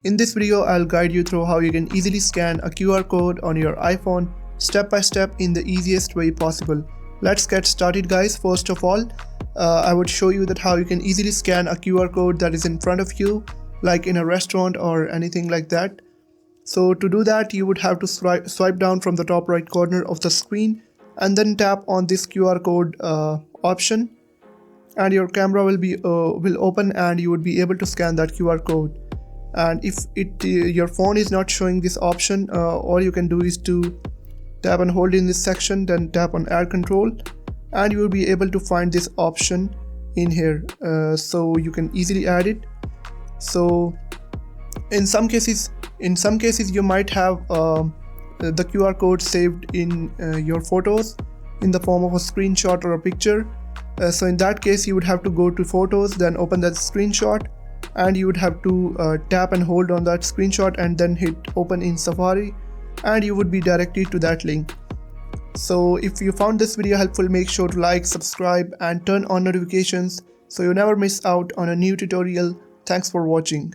In this video, I'll guide you through how you can easily scan a QR code on your iPhone step by step in the easiest way possible. Let's get started, guys. First of all, I would show you that how you can easily scan a QR code that is in front of you, like in a restaurant or anything like that. So to do that, you would have to swipe down from the top right corner of the screen and then tap on this QR code option, and your camera will open and you would be able to scan that QR code. And if your phone is not showing this option, all you can do is to tap and hold in this section, then tap on add control, and you will be able to find this option in here, so you can easily add it. So in some cases you might have the QR code saved in your photos in the form of a screenshot or a picture. So in that case, you would have to go to photos, then open that screenshot, and you would have to tap and hold on that screenshot and then hit open in Safari, and you would be directed to that link. So if you found this video helpful, make sure to like, subscribe and turn on notifications so you never miss out on a new tutorial. Thanks for watching.